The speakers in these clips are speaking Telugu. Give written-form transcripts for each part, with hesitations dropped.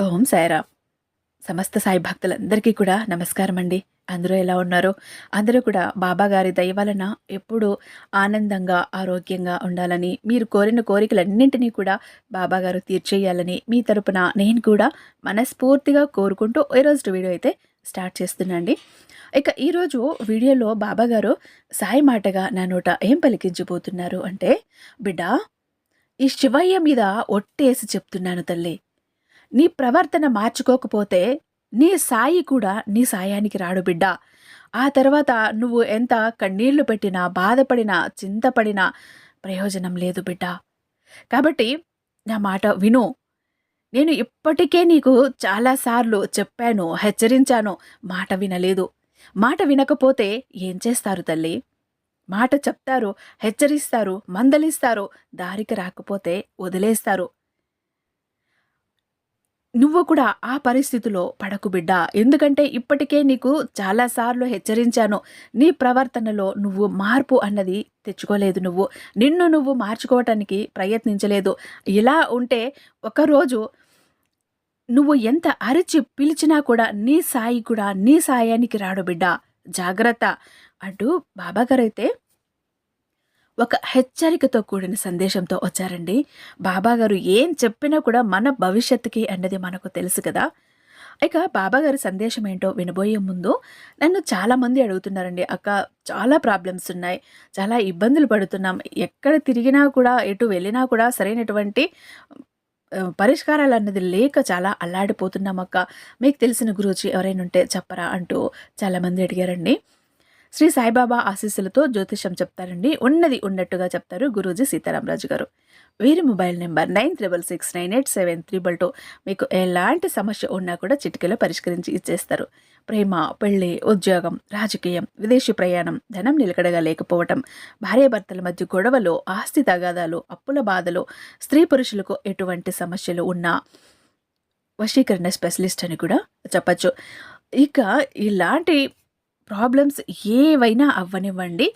ఓం సాయిరామ్. సమస్త సాయి భక్తులందరికీ కూడా నమస్కారం అండి. అందరూ ఎలా ఉన్నారు? అందరూ కూడా బాబా గారి దయ వలన ఎప్పుడూ ఆనందంగా, ఆరోగ్యంగా ఉండాలని, మీరు కోరిన కోరికలన్నింటినీ కూడా బాబా గారు తీర్చేయాలని మీ తరపున నేను కూడా మనస్ఫూర్తిగా కోరుకుంటూ ఈరోజు వీడియో అయితే స్టార్ట్ చేస్తున్నాండి. ఇక ఈరోజు వీడియోలో బాబా గారు సాయి మాటగా నా నోట ఏం పలికించబోతున్నారు అంటే, బిడ్డా, ఈ శివయ్య మీద ఒట్టేసి చెప్తున్నాను తల్లి, నీ ప్రవర్తన మార్చుకోకపోతే నీ సాయి కూడా నీ సాయానికి రాడు బిడ్డా. ఆ తర్వాత నువ్వు ఎంత కన్నీళ్లు పెట్టినా, బాధపడినా, చింతపడినా ప్రయోజనం లేదు బిడ్డా. కాబట్టి నా మాట విను. నేను ఇప్పటికే నీకు చాలాసార్లు చెప్పాను, హెచ్చరించాను. మాట వినలేదు. మాట వినకపోతే ఏం చేస్తారు తల్లి? మాట చెప్తారు, హెచ్చరిస్తారు, మందలిస్తారు. దారికి రాకపోతే వదిలేస్తారు. నువ్వు కూడా ఆ పరిస్థితిలో పడకు బిడ్డా. ఎందుకంటే ఇప్పటికే నీకు చాలాసార్లు హెచ్చరించాను. నీ ప్రవర్తనలో నువ్వు మార్పు అన్నది తెచ్చుకోలేదు నువ్వు. నిన్ను నువ్వు మార్చుకోవటానికి ప్రయత్నించలేదు. ఇలా ఉంటే ఒకరోజు నువ్వు ఎంత అరిచి పిలిచినా కూడా నీ సాయి కూడా నీ సాయానికి రాడు బిడ్డా. జాగ్రత్త అంటూ బాబాగారైతే ఒక హెచ్చరికతో కూడిన సందేశంతో వచ్చారండి. బాబాగారు ఏం చెప్పినా కూడా మన భవిష్యత్తుకి అన్నది మనకు తెలుసు కదా. ఇక బాబాగారి సందేశం ఏంటో వినబోయే ముందు నన్ను చాలామంది అడుగుతున్నారండి, అక్క చాలా ప్రాబ్లమ్స్ ఉన్నాయి, చాలా ఇబ్బందులు పడుతున్నాం, ఎక్కడ తిరిగినా కూడా ఎటు వెళ్ళినా కూడా సరైనటువంటి పరిష్కారాలు అన్నది లేక చాలా అల్లాడిపోతున్నాం అక్క, మీకు తెలిసిన గురూజీ ఎవరైనా ఉంటే చెప్పరా అంటూ చాలామంది అడిగారండి. శ్రీ సాయిబాబా ఆశీస్సులతో జ్యోతిషం చెప్తారండి. ఉన్నది ఉన్నట్టుగా చెప్తారు గురూజీ సీతారామరాజు గారు. వీరి మొబైల్ నెంబర్ 96698732. మీకు ఎలాంటి సమస్య ఉన్నా కూడా చిటికెలో పరిష్కరించి ఇచ్చేస్తారు. ప్రేమ, పెళ్లి, ఉద్యోగం, రాజకీయం, విదేశీ ప్రయాణం, ధనం నిలకడగా లేకపోవటం, భార్యాభర్తల మధ్య గొడవలు, ఆస్తి తగాదాలు, అప్పుల బాధలు, స్త్రీ పురుషులకు ఎటువంటి సమస్యలు ఉన్నా వశీకరణ స్పెషలిస్ట్ అని కూడా చెప్పచ్చు. ఇక ఇలాంటి ప్రాబ్లమ్స్ ఏవైనా అవ్వనివ్వండి,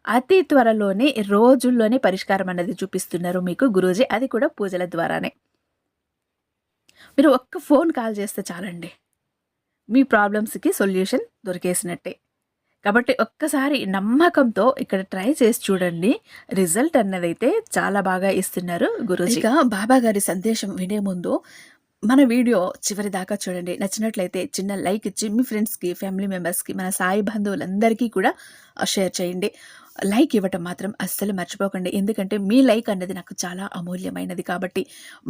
అతి త్వరలోనే రోజుల్లోనే పరిష్కారం అన్నది చూపిస్తున్నారు మీకు గురూజీ. అది కూడా పూజల ద్వారానే. మీరు ఒక్క ఫోన్ కాల్ చేస్తే చాలండి, మీ ప్రాబ్లమ్స్కి సొల్యూషన్ దొరికేసినట్టే. కాబట్టి ఒక్కసారి నమ్మకంతో ఇక్కడ ట్రై చేసి చూడండి. రిజల్ట్ అన్నదైతే చాలా బాగా ఇస్తున్నారు గురూజీ. ఇక బాబా గారి సందేశం వినే ముందు మన వీడియో చివరి దాకా చూడండి. నచ్చినట్లయితే చిన్న లైక్ ఇచ్చి మీ ఫ్రెండ్స్కి, ఫ్యామిలీ మెంబర్స్కి, మన సాయి బంధువులందరికీ కూడా షేర్ చేయండి. లైక్ ఇవ్వటం మాత్రం అస్సలు మర్చిపోకండి. ఎందుకంటే మీ లైక్ అన్నది నాకు చాలా అమూల్యమైనది. కాబట్టి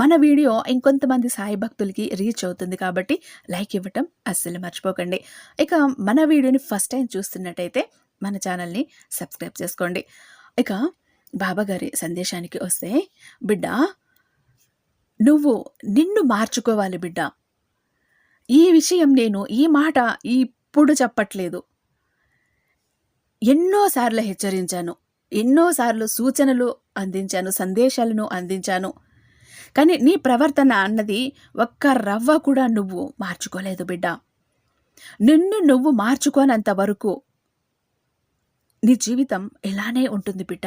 మన వీడియో ఇంకొంతమంది సాయి భక్తులకి రీచ్ అవుతుంది. కాబట్టి లైక్ ఇవ్వటం అస్సలు మర్చిపోకండి. ఇక మన వీడియోని ఫస్ట్ టైం చూస్తున్నట్టయితే మన ఛానల్ని సబ్స్క్రైబ్ చేసుకోండి. ఇక బాబాగారి సందేశానికి వస్తే, బిడ్డ, నువ్వు నిన్ను మార్చుకోవాలి బిడ్డ. ఈ విషయం నేను ఈ మాట ఇప్పుడు చెప్పట్లేదు. ఎన్నోసార్లు హెచ్చరించాను, ఎన్నోసార్లు సూచనలు అందించాను, సందేశాలను అందించాను. కానీ నీ ప్రవర్తన అన్నది ఒక్క రవ్వ కూడా నువ్వు మార్చుకోలేదు బిడ్డ. నిన్ను నువ్వు మార్చుకోనంత వరకు నీ జీవితం ఇలానే ఉంటుంది బిడ్డ.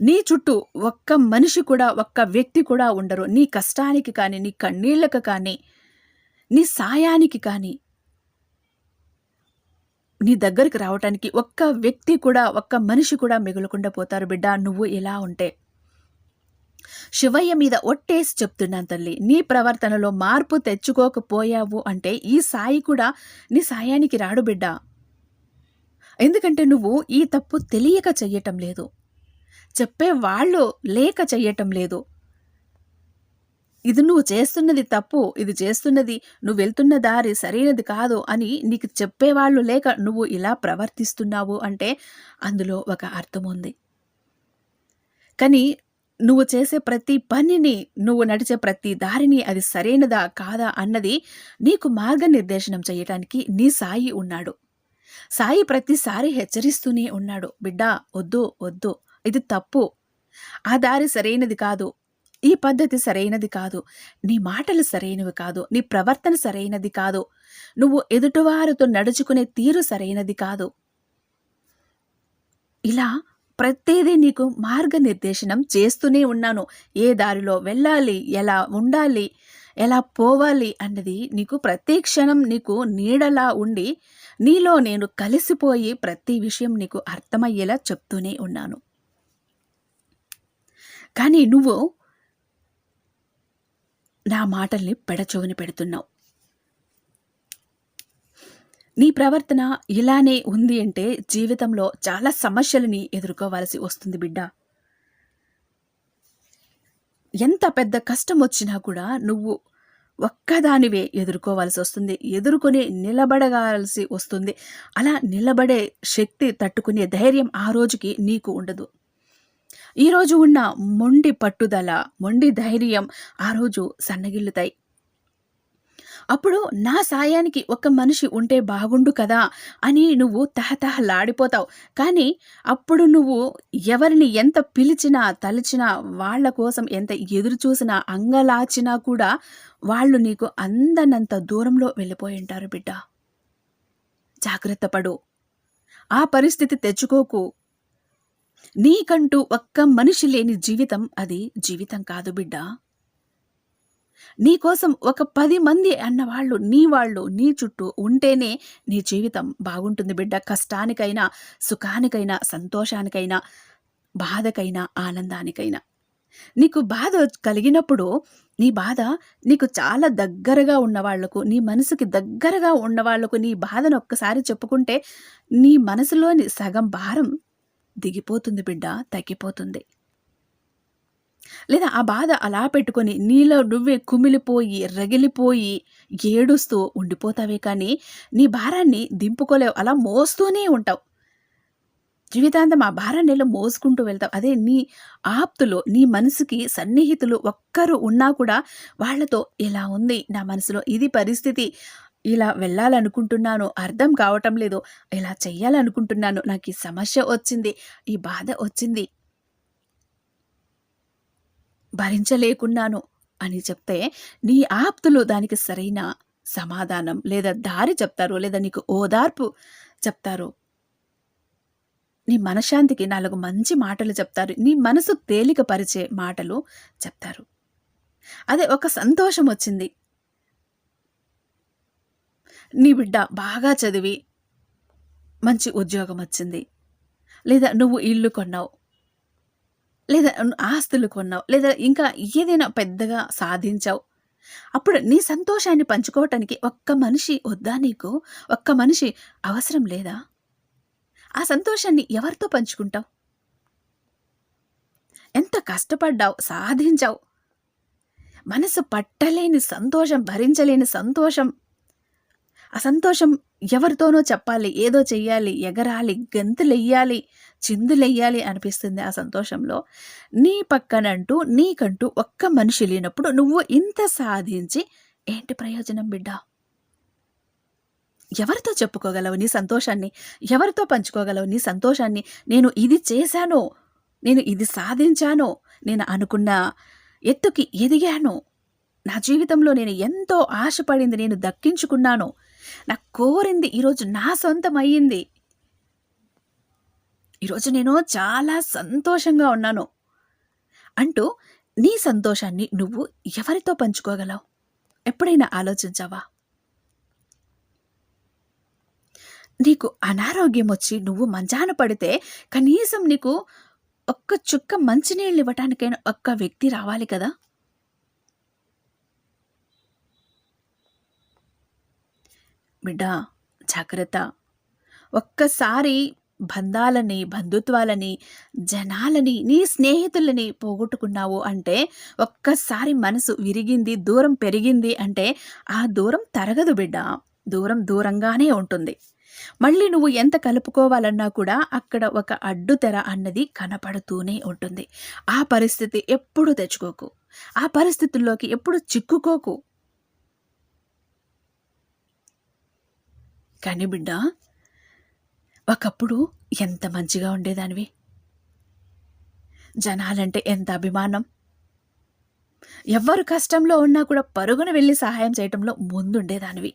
నీ చుట్టూ ఒక్క మనిషి కూడా, ఒక్క వ్యక్తి కూడా ఉండరు. నీ కష్టానికి కానీ, నీ కన్నీళ్లకు కానీ, నీ సాయానికి కానీ, నీ దగ్గరికి రావటానికి ఒక్క వ్యక్తి కూడా, ఒక్క మనిషి కూడా మిగలకుండా పోతారు బిడ్డ నువ్వు ఇలా ఉంటే. శివయ్య మీద ఒట్టేసి చెప్తున్నాను తల్లి, నీ ప్రవర్తనలో మార్పు తెచ్చుకోకపోయావు అంటే ఈ సాయి కూడా నీ సాయానికి రాడు బిడ్డ. ఎందుకంటే నువ్వు ఈ తప్పు తెలియక చెయ్యటం లేదు, చెప్పేవాళ్ళు లేక చెయ్యటం లేదు. ఇది నువ్వు చేస్తున్నది తప్పు, ఇది చేస్తున్నది, నువ్వు వెళ్తున్న దారి సరైనది కాదు అని నీకు చెప్పేవాళ్ళు లేక నువ్వు ఇలా ప్రవర్తిస్తున్నావు అంటే అందులో ఒక అర్థం ఉంది. కానీ నువ్వు చేసే ప్రతి పనిని, నువ్వు నడిచే ప్రతి దారిని అది సరైనదా కాదా అన్నది నీకు మార్గనిర్దేశనం చేయటానికి నీ సాయి ఉన్నాడు. సాయి ప్రతిసారి హెచ్చరిస్తూనే ఉన్నాడు, బిడ్డా వద్దు వద్దు, ఇది తప్పు, ఆ దారి సరైనది కాదు, ఈ పద్ధతి సరైనది కాదు, నీ మాటలు సరైనవి కాదు, నీ ప్రవర్తన సరైనది కాదు, నువ్వు ఎదుటివారితో నడుచుకునే తీరు సరైనది కాదు. ఇలా ప్రతీదీ నీకు మార్గనిర్దేశనం చేస్తూనే ఉన్నాను. ఏ దారిలో వెళ్ళాలి, ఎలా ఉండాలి, ఎలా పోవాలి అన్నది నీకు ప్రతి క్షణం నీకు నీడలా ఉండి, నీలో నేను కలిసిపోయి ప్రతి విషయం నీకు అర్థమయ్యేలా చెప్తూనే ఉన్నాను. కానీ నువ్వు నా మాటల్ని పెడచెవిన పెడుతున్నావు. నీ ప్రవర్తన ఇలానే ఉంది అంటే జీవితంలో చాలా సమస్యలని ఎదుర్కోవాల్సి వస్తుంది బిడ్డ. ఎంత పెద్ద కష్టం వచ్చినా కూడా నువ్వు ఒక్కదానివే ఎదుర్కోవాల్సి వస్తుంది. ఎదుర్కొని నిలబడగాల్సి వస్తుంది. అలా నిలబడే శక్తి, తట్టుకునే ధైర్యం ఆ రోజుకి నీకు ఉండదు. ఈరోజు ఉన్న మొండి పట్టుదల, మొండి ధైర్యం ఆ రోజు సన్నగిల్లుతాయి. అప్పుడు నా సాయానికి ఒక మనిషి ఉంటే బాగుండు కదా అని నువ్వు తహతహలాడిపోతావు. కానీ అప్పుడు నువ్వు ఎవరిని ఎంత పిలిచినా, తలిచినా, వాళ్ళ కోసం ఎంత ఎదురు చూసినా, అంగలాచినా కూడా వాళ్ళు నీకు అందనంత దూరంలో వెళ్ళిపోయి ఉంటారు బిడ్డ. జాగ్రత్త పడు. ఆ పరిస్థితి తెచ్చుకోకు. నీకంటూ ఒక్క మనిషి లేని జీవితం అది జీవితం కాదు బిడ్డ. నీకోసం ఒక 10 మంది అన్నవాళ్ళు, నీ చుట్టూ ఉంటేనే నీ జీవితం బాగుంటుంది బిడ్డ. కష్టానికైనా, సుఖానికైనా, సంతోషానికైనా, బాధకైనా, ఆనందానికైనా. నీకు బాధ కలిగినప్పుడు నీ బాధ నీకు చాలా దగ్గరగా ఉన్నవాళ్లకు, నీ మనసుకి దగ్గరగా ఉన్నవాళ్లకు నీ బాధను ఒక్కసారి చెప్పుకుంటే నీ మనసులోని సగం భారం దిగిపోతుంది బిడ్డ, తగ్గిపోతుంది. లేదా ఆ బాధ అలా పెట్టుకొని నీలో నువ్వే కుమిలిపోయి, రగిలిపోయి, ఏడుస్తూ ఉండిపోతావే కానీ నీ భారాన్ని దింపుకోలేవు. అలా మోస్తూనే ఉంటావు. జీవితాంతం ఆ భారాన్ని ఇలా మోసుకుంటూ వెళ్తావు. అదే నీ ఆప్తులు, నీ మనసుకి సన్నిహితులు ఒక్కరు ఉన్నా కూడా వాళ్ళతో ఇలా ఉంది నా మనసులో, ఇది పరిస్థితి, ఇలా వెళ్ళాలనుకుంటున్నాను, అర్థం కావటం లేదు, ఇలా చెయ్యాలనుకుంటున్నాను, నాకు ఈ సమస్య వచ్చింది, ఈ బాధ వచ్చింది, భరించలేకున్నాను అని చెప్తే నీ ఆప్తులు దానికి సరైన సమాధానం లేదా దారి చెప్తారు, లేదా నీకు ఓదార్పు చెప్తారు. నీ మనశ్శాంతికి 4 మంచి మాటలు చెప్తారు. నీ మనసు తేలికపరిచే మాటలు చెప్తారు. అదే ఒక సంతోషం వచ్చింది, నీ బిడ్డ బాగా చదివి మంచి ఉద్యోగం వచ్చింది, లేదా నువ్వు ఇల్లు కొన్నావు, లేదా ఆస్తులు కొన్నావు, లేదా ఇంకా ఏదైనా పెద్దగా సాధించావు. అప్పుడు నీ సంతోషాన్ని పంచుకోవటానికి ఒక్క మనిషి వద్దా నీకు? ఒక్క మనిషి అవసరం లేదా? ఆ సంతోషాన్ని ఎవరితో పంచుకుంటావు? ఎంత కష్టపడ్డావు, సాధించావు, మనసు పట్టలేని సంతోషం, భరించలేని సంతోషం. ఆ సంతోషం ఎవరితోనో చెప్పాలి, ఏదో చెయ్యాలి, ఎగరాలి, గంతులెయ్యాలి, చిందులెయ్యాలి అనిపిస్తుంది. ఆ సంతోషంలో నీ పక్కనంటూ నీకంటూ ఒక్క మనిషి లేనప్పుడు నువ్వు ఇంత సాధించి ఏంటి ప్రయోజనం బిడ్డ? ఎవరితో చెప్పుకోగలవు నీ సంతోషాన్ని? ఎవరితో పంచుకోగలవు నీ సంతోషాన్ని? నేను ఇది చేశాను, నేను ఇది సాధించాను, నేను అనుకున్న ఎత్తుకి ఎదిగాను, నా జీవితంలో నేను ఎంతో ఆశపడింది నేను దక్కించుకున్నాను, నాకు కోరింది ఈరోజు నా సొంతం అయ్యింది, ఈరోజు నేను చాలా సంతోషంగా ఉన్నాను అంటూ నీ సంతోషాన్ని నువ్వు ఎవరితో పంచుకోగలవు? ఎప్పుడైనా ఆలోచించావా? నీకు అనారోగ్యం వచ్చి నువ్వు మంచాన పడితే కనీసం నీకు ఒక్క చుక్క మంచినీళ్ళు ఇవ్వటానికైనా ఒక్క వ్యక్తి రావాలి కదా? బిడ్డ జాగ్రత్త. ఒక్కసారి బంధాలని, బంధుత్వాలని, జనాలని, నీ స్నేహితులని పోగొట్టుకున్నావు అంటే, ఒక్కసారి మనసు విరిగింది, దూరం పెరిగింది అంటే ఆ దూరం తరగదు బిడ్డ. దూరం దూరంగానే ఉంటుంది. మళ్ళీ నువ్వు ఎంత కలుపుకోవాలన్నా కూడా అక్కడ ఒక అడ్డుతెర అన్నది కనపడుతూనే ఉంటుంది. ఆ పరిస్థితి ఎప్పుడు తెచ్చుకోకు. ఆ పరిస్థితుల్లోకి ఎప్పుడు చిక్కుకోకు. కానీ బిడ్డ, ఒకప్పుడు ఎంత మంచిగా ఉండేదానివి. జనాలంటే ఎంత అభిమానం. ఎవ్వరు కష్టంలో ఉన్నా కూడా పరుగున వెళ్ళి సహాయం చేయటంలో ముందుండేదానివి.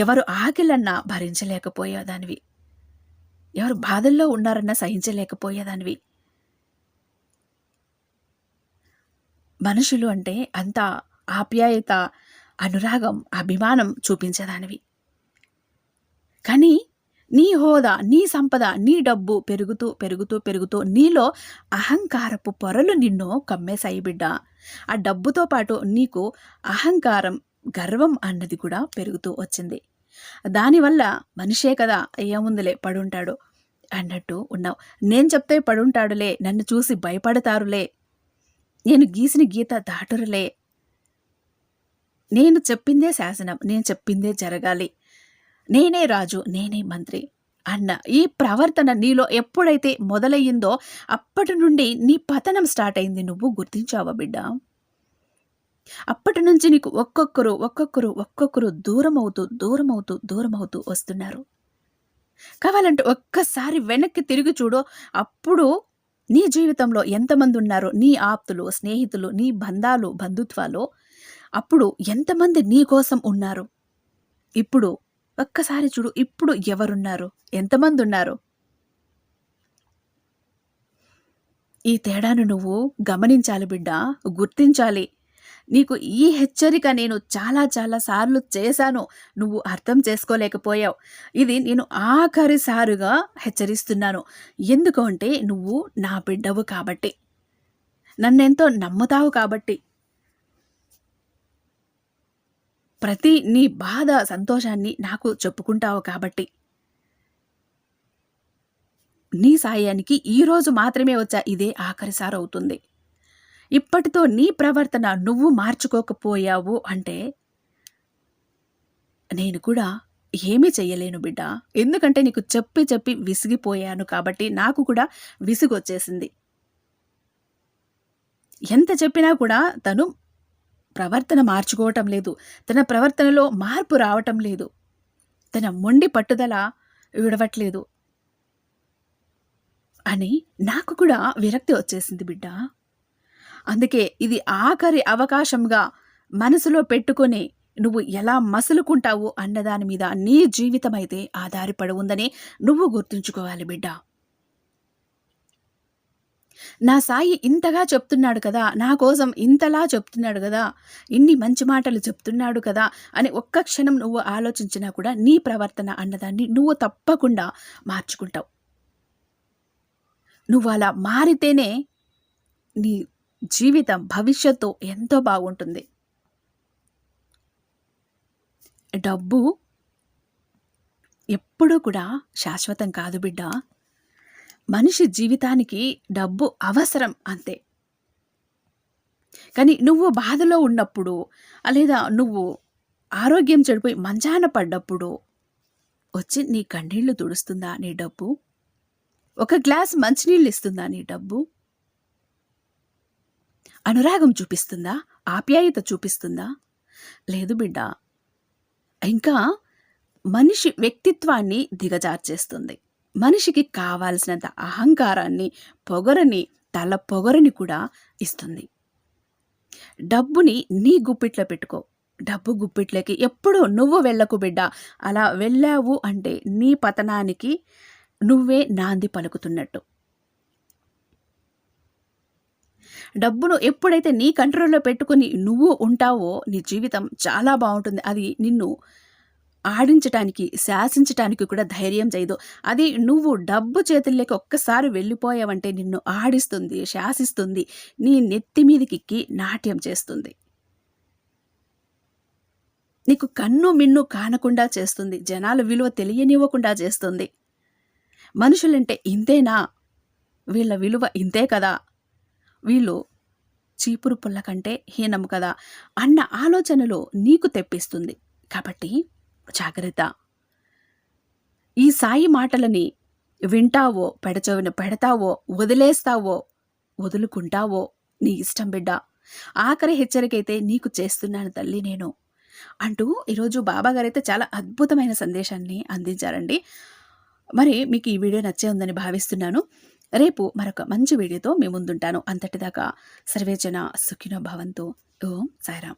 ఎవరు ఆకిలన్నా భరించలేకపోయేదానివి. ఎవరు బాధల్లో ఉన్నారన్నా సహించలేకపోయేదానివి. మనుషులు అంటే అంత ఆప్యాయత, అనురాగం, అభిమానం చూపించేదానివి. కానీ నీ హోదా, నీ సంపద, నీ డబ్బు పెరుగుతూ, పెరుగుతూ, పెరుగుతూ నీలో అహంకారపు పొరలు నిన్ను కమ్మేశాయి బిడ్డ. ఆ డబ్బుతో పాటు నీకు అహంకారం, గర్వం అన్నది కూడా పెరుగుతూ వచ్చింది. దానివల్ల మనిషే కదా ఏముందిలే పడుంటాడు అన్నట్టు ఉన్నావు. నేను చెప్తే పడుంటాడులే, నన్ను చూసి భయపడతారులే, నేను గీసిన గీత దాటురులే, నేను చెప్పిందే శాసనం, నేను చెప్పిందే జరగాలి, నేనే రాజు, నేనే మంత్రి అన్న ఈ ప్రవర్తన నీలో ఎప్పుడైతే మొదలయ్యిందో అప్పటి నుండి నీ పతనం స్టార్ట్ అయింది. నువ్వు గుర్తించావా బిడ్డ? అప్పటి నుంచి నీకు ఒక్కొక్కరు ఒక్కొక్కరు ఒక్కొక్కరు దూరమవుతూ దూరమవుతూ దూరమవుతూ వస్తున్నారు. కావాలంటే ఒక్కసారి వెనక్కి తిరిగి చూడు. అప్పుడు నీ జీవితంలో ఎంతమంది ఉన్నారు, నీ ఆప్తులు, స్నేహితులు, నీ బంధాలు, బంధుత్వాలు, అప్పుడు ఎంతమంది నీ కోసం ఉన్నారు? ఇప్పుడు ఒక్కసారి చూడు, ఇప్పుడు ఎవరున్నారు, ఎంతమంది ఉన్నారు? ఈ తేడాను నువ్వు గమనించాలి బిడ్డ, గుర్తించాలి. నీకు ఈ హెచ్చరిక నేను చాలా చాలా సార్లు చేశాను, నువ్వు అర్థం చేసుకోలేకపోయావు. ఇది నేను ఆఖరిసారిగా హెచ్చరిస్తున్నాను. ఎందుకు అంటే నువ్వు నా బిడ్డవు కాబట్టి, నన్నెంతో నమ్ముతావు కాబట్టి, ప్రతి నీ బాధ సంతోషాన్ని నాకు చెప్పుకుంటావు కాబట్టి, నీ సాయానికి ఈరోజు మాత్రమే వచ్చా, ఇదే ఆఖరిసారి అవుతుంది. ఇప్పటితో నీ ప్రవర్తన నువ్వు మార్చుకోకపోయావు అంటే నేను కూడా ఏమీ చెయ్యలేను బిడ్డ. ఎందుకంటే నీకు చెప్పి చెప్పి విసిగిపోయాను కాబట్టి నాకు కూడా విసుగొచ్చేసింది. ఎంత చెప్పినా కూడా తను ప్రవర్తన మార్చుకోవటం లేదు, తన ప్రవర్తనలో మార్పు రావటం లేదు, తన మొండి పట్టుదల విడవట్లేదు అని నాకు కూడా విరక్తి వచ్చేసింది బిడ్డ. అందుకే ఇది ఆఖరి అవకాశంగా మనసులో పెట్టుకొని నువ్వు ఎలా మసులుకుంటావు అన్నదాని మీద నీ జీవితం అయితే ఆధారపడి ఉందని నువ్వు గుర్తుంచుకోవాలి బిడ్డ. నా సాయి ఇంతగా చెప్తున్నాడు కదా, నా కోసం ఇంతలా చెప్తున్నాడు కదా, ఇన్ని మంచి మాటలు చెప్తున్నాడు కదా అని ఒక్క క్షణం నువ్వు ఆలోచించినా కూడా నీ ప్రవర్తన అన్నదాన్ని నువ్వు తప్పకుండా మార్చుకుంటావు. నువ్వు అలా మారితేనే నీ జీవితం, భవిష్యత్తు ఎంతో బాగుంటుంది. డబ్బు ఎప్పుడూ కూడా శాశ్వతం కాదు బిడ్డ. మనిషి జీవితానికి డబ్బు అవసరం అంతే. కానీ నువ్వు బాధలో ఉన్నప్పుడు, లేదా నువ్వు ఆరోగ్యం చెడిపోయి మంచాన పడ్డప్పుడు వచ్చి నీ కన్నీళ్లు తుడుస్తుందా నీ డబ్బు? ఒక గ్లాస్ మంచినీళ్ళు ఇస్తుందా నీ డబ్బు? అనురాగం చూపిస్తుందా? ఆప్యాయత చూపిస్తుందా? లేదు బిడ్డ. ఇంకా మనిషి వ్యక్తిత్వాన్ని దిగజార్చేస్తుంది. మనిషికి కావాల్సినంత అహంకారాన్ని, పొగరని, తల పొగరని కూడా ఇస్తుంది. డబ్బుని నీ గుప్పిట్లో పెట్టుకో. డబ్బు గుప్పిట్లోకి ఎప్పుడూ నువ్వు వెళ్ళకు బిడ్డ. అలా వెళ్ళావు అంటే నీ పతనానికి నువ్వే నాంది పలుకుతున్నట్టు. డబ్బును ఎప్పుడైతే నీ కంట్రోల్లో పెట్టుకొని నువ్వు ఉంటావో నీ జీవితం చాలా బాగుంటుంది. అది నిన్ను ఆడించటానికి, శాసించటానికి కూడా ధైర్యం చేయదు. అది నువ్వు డబ్బు చేతుల్లోకి ఒక్కసారి వెళ్ళిపోయావంటే నిన్ను ఆడిస్తుంది, శాసిస్తుంది, నీ నెత్తి మీదకెక్కి నాట్యం చేస్తుంది. నీకు కన్ను మిన్ను కానకుండా చేస్తుంది, జనాల విలువ తెలియనివ్వకుండా చేస్తుంది. మనుషులంటే ఇంతేనా, వీళ్ళ విలువ ఇంతే కదా, వీళ్ళు చీపురు పుల్ల కంటే హీనం కదా అన్న ఆలోచనలు నీకు తెప్పిస్తుంది. కాబట్టి జాగ్రత్త. ఈ సాయి మాటలని వింటావో, పెడచెవిన పెడతావో, వదిలేస్తావో, వదులుకుంటావో నీ ఇష్టం బిడ్డ. ఆఖరి హెచ్చరికైతే నీకు చేస్తున్నాను తల్లి నేను అంటూ ఈరోజు బాబాగారైతే చాలా అద్భుతమైన సందేశాన్ని అందించారండి. మరి మీకు ఈ వీడియో నచ్చే ఉందని భావిస్తున్నాను. రేపు మరొక మంచి వీడియోతో మీ ముందుంటాను. అంతటిదాకా సర్వేజన సుఖినో భవంతు. ఓం సాయిరాం.